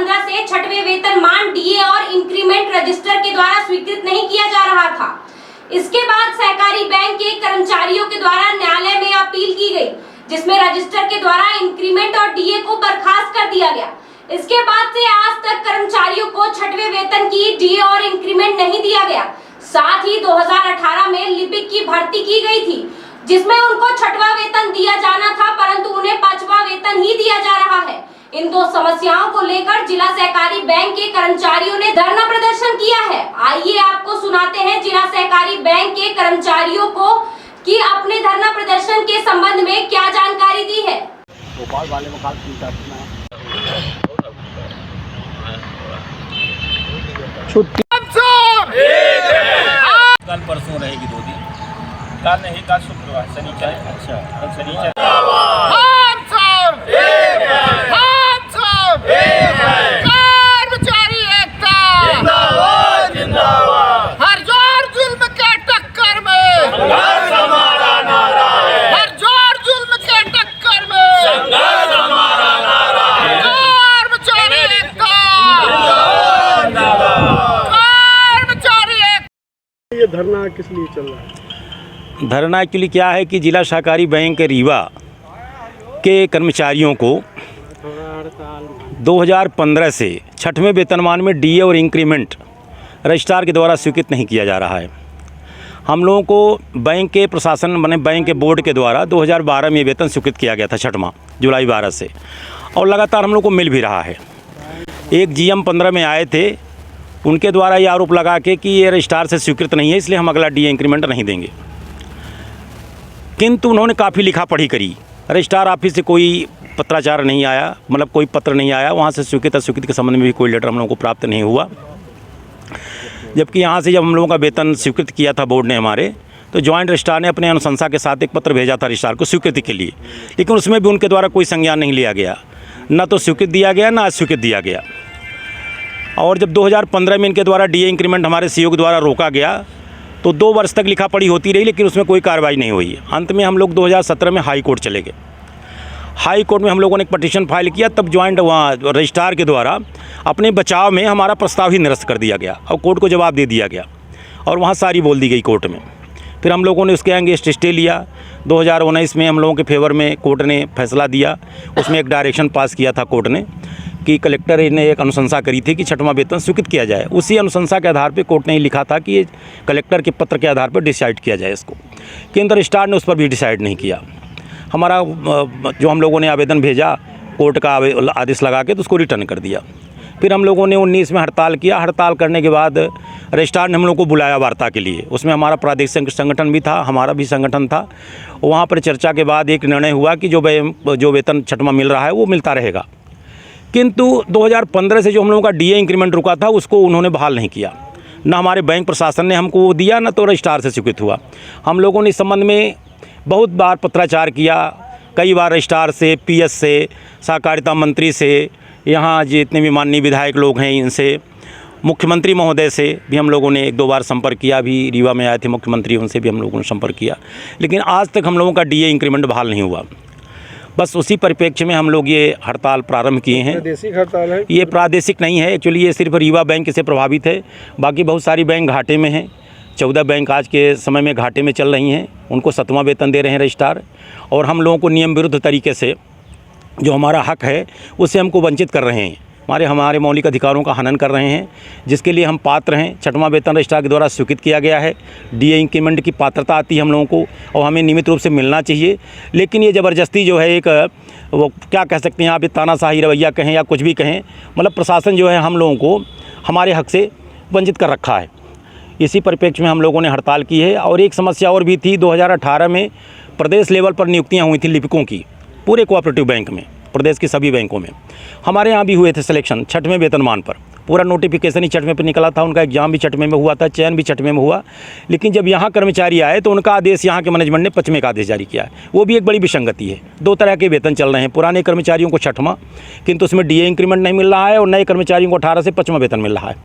2015 से छठवें वेतनमान डीए और इंक्रीमेंट रजिस्टर के द्वारा स्वीकृत नहीं किया जा रहा था। इसके बाद सहकारी बैंक के कर्मचारियों के द्वारा न्यायालय में अपील की गई, जिसमें रजिस्टर के द्वारा इंक्रीमेंट और डीए को बर्खास्त कर दिया गया। इसके बाद से आज तक कर्मचारियों को छठवें वेतन की डीए और इंक्रीमेंट नहीं दिया गया। साथ ही 2018 में लिपिक की भर्ती की गई थी, जिसमें उनको छठवां वेतन दिया जाना था, परंतु उन्हें पांचवां वेतन ही दिया जा रहा है। इन दो समस्याओं को लेकर जिला सहकारी बैंक के कर्मचारियों ने धरना प्रदर्शन किया है। आइए आपको सुनाते हैं जिला सहकारी बैंक के कर्मचारियों को कि अपने धरना प्रदर्शन के संबंध में क्या जानकारी दी है। भोपाल वाले छुट्टी कल परसों रहेगी 2 दिन। कल नहीं, कल शुक्रवार शनिवार। अच्छा, कल शनिवार। कर्मचारी एकता जिंदाबाद जिंदाबाद। हर जोर जुल्म के टक्कर में संघर्ष हमारा नारा है। हर जोर जुल्म के टक्कर में संघर्ष हमारा नारा है। कर्मचारी एकता जिंदाबाद। कर्मचारी एकता। ये धरना किस लिए चल रहा है? धरना एक्चुअली क्या है कि जिला सहकारी बैंक रीवा के कर्मचारियों को 2015 से छठवें वेतनमान में डीए और इंक्रीमेंट रजिस्ट्रार के द्वारा स्वीकृत नहीं किया जा रहा है। हम लोगों को बैंक के प्रशासन माने बैंक के बोर्ड के द्वारा 2012 में वेतन स्वीकृत किया गया था छठवां, जुलाई 12 से, और लगातार हम लोग को मिल भी रहा है। एक GM 15 में आए थे, उनके द्वारा ये आरोप लगा के कि ये रजिस्ट्रार से स्वीकृत नहीं है, इसलिए हम अगला डीए इंक्रीमेंट नहीं देंगे। किंतु उन्होंने काफ़ी लिखा पढ़ी करी, रजिस्ट्रार ऑफिस से कोई पत्राचार नहीं आया, मतलब कोई पत्र नहीं आया, वहाँ से स्वीकृत अस्वीकृत के संबंध में भी कोई लेटर हम लोगों को प्राप्त नहीं हुआ। जबकि यहाँ से जब हम लोगों का वेतन स्वीकृत किया था बोर्ड ने हमारे, तो ज्वाइंट रजिस्ट्रार ने अपने अनुशंसा के साथ एक पत्र भेजा था रजिस्ट्रार को स्वीकृति के लिए, लेकिन उसमें भी उनके द्वारा कोई संज्ञान नहीं लिया गया, न तो स्वीकृत दिया गया न अस्वीकृत दिया गया। और जब 2015 में इनके द्वारा डीए इंक्रीमेंट हमारे सीईओ के द्वारा रोका गया, तो 2 वर्ष तक लिखा पढ़ी होती रही, लेकिन उसमें कोई कार्रवाई नहीं हुई। अंत में हम लोग 2017 में हाई कोर्ट चले गए। हाई कोर्ट में हम लोगों ने एक पटिशन फाइल किया, तब ज्वाइंट वहाँ रजिस्ट्रार के द्वारा अपने बचाव में हमारा प्रस्ताव ही निरस्त कर दिया गया और कोर्ट को जवाब दे दिया गया, और वहाँ सारी बोल दी गई कोर्ट में। फिर हम लोगों ने उसके अगेंस्ट स्टे लिया। 2019 में हम लोगों के फेवर में कोर्ट ने फैसला दिया। उसमें एक डायरेक्शन पास किया था कोर्ट ने कि कलेक्टर ने एक अनुशंसा करी थी कि छठवां वेतन स्वीकृत किया जाए। उसी अनुशंसा के आधार पर कोर्ट ने लिखा था कि ये कलेक्टर के पत्र के आधार पर डिसाइड किया जाए इसको, किंतु रजिस्ट्रार ने उस पर भी डिसाइड नहीं किया। हमारा जो हम लोगों ने आवेदन भेजा कोर्ट का आदेश लगा के, तो उसको रिटर्न कर दिया। फिर हम लोगों ने 19 में हड़ताल किया। हड़ताल करने के बाद रजिस्ट्रार ने हम लोग को बुलाया वार्ता के लिए। उसमें हमारा प्रादेशिक संगठन भी था, हमारा भी संगठन था। वहाँ पर चर्चा के बाद एक निर्णय हुआ कि जो वेतन छठवां मिल रहा है वो मिलता रहेगा। किंतु 2015 से जो हम लोगों का डीए इंक्रीमेंट रुका था, उसको उन्होंने बहाल नहीं किया। ना हमारे बैंक प्रशासन ने हमको दिया, ना तो रजिस्ट्रार से स्वीकृत हुआ। हम लोगों ने इस संबंध में बहुत बार पत्राचार किया, कई बार रजिस्ट्रार से, PS से, सहकारिता मंत्री से, यहाँ जितने भी माननीय विधायक लोग हैं इनसे, मुख्यमंत्री महोदय से भी हम लोगों ने 1-2 बार संपर्क किया। अभी रीवा में आए थे मुख्यमंत्री, उनसे भी हम लोगों ने संपर्क किया, लेकिन आज तक हम लोगों का डीए इंक्रीमेंट बहाल नहीं हुआ। बस उसी परिप्रेक्ष्य में हम लोग ये हड़ताल प्रारंभ किए हैं। प्रादेशिक हड़ताल है? ये प्रादेशिक नहीं है एक्चुअली, ये सिर्फ रीवा बैंक से प्रभावित है। बाकी बहुत सारी बैंक घाटे में हैं। 14 बैंक आज के समय में घाटे में चल रही हैं, उनको 7वां वेतन दे रहे हैं रजिस्ट्रार, और हम लोगों को नियम विरुद्ध तरीके से जो हमारा हक है उससे हमको वंचित कर रहे हैं। हमारे मौलिक अधिकारों का हनन कर रहे हैं, जिसके लिए हम पात्र हैं। छठवां वेतन रजिस्ट्रार के द्वारा स्वीकृत किया गया है। डीए इंक्रीमेंट की पात्रता आती है हम लोगों को, और हमें नियमित रूप से मिलना चाहिए। लेकिन ये ज़बरदस्ती जो है, एक वो क्या कह सकते हैं आप, तानाशाही रवैया कहें या कुछ भी कहें, मतलब प्रशासन जो है हम लोगों को हमारे हक से वंचित कर रखा है। इसी परिप्रेक्ष्य में हम लोगों ने हड़ताल की है। और एक समस्या और भी थी, 2018 में प्रदेश लेवल पर नियुक्तियाँ हुई थी लिपिकों की, पूरे कोऑपरेटिव बैंक में, प्रदेश के सभी बैंकों में। हमारे यहाँ भी हुए थे सिलेक्शन छठवें वेतनमान पर, पूरा नोटिफिकेशन ही छठवें पर निकला था, उनका एग्जाम भी छठवें में हुआ था, चयन भी छठवें में हुआ। लेकिन जब यहाँ कर्मचारी आए तो उनका आदेश यहाँ के मैनेजमेंट ने 5वें का आदेश जारी किया है। वो भी एक बड़ी विसंगति है। 2 तरह के वेतन चल रहे हैं, पुराने कर्मचारियों को छठवां, किंतु उसमें डीए इंक्रीमेंट नहीं मिल रहा है, और नए कर्मचारियों को 18 से 5वां वेतन मिल रहा है।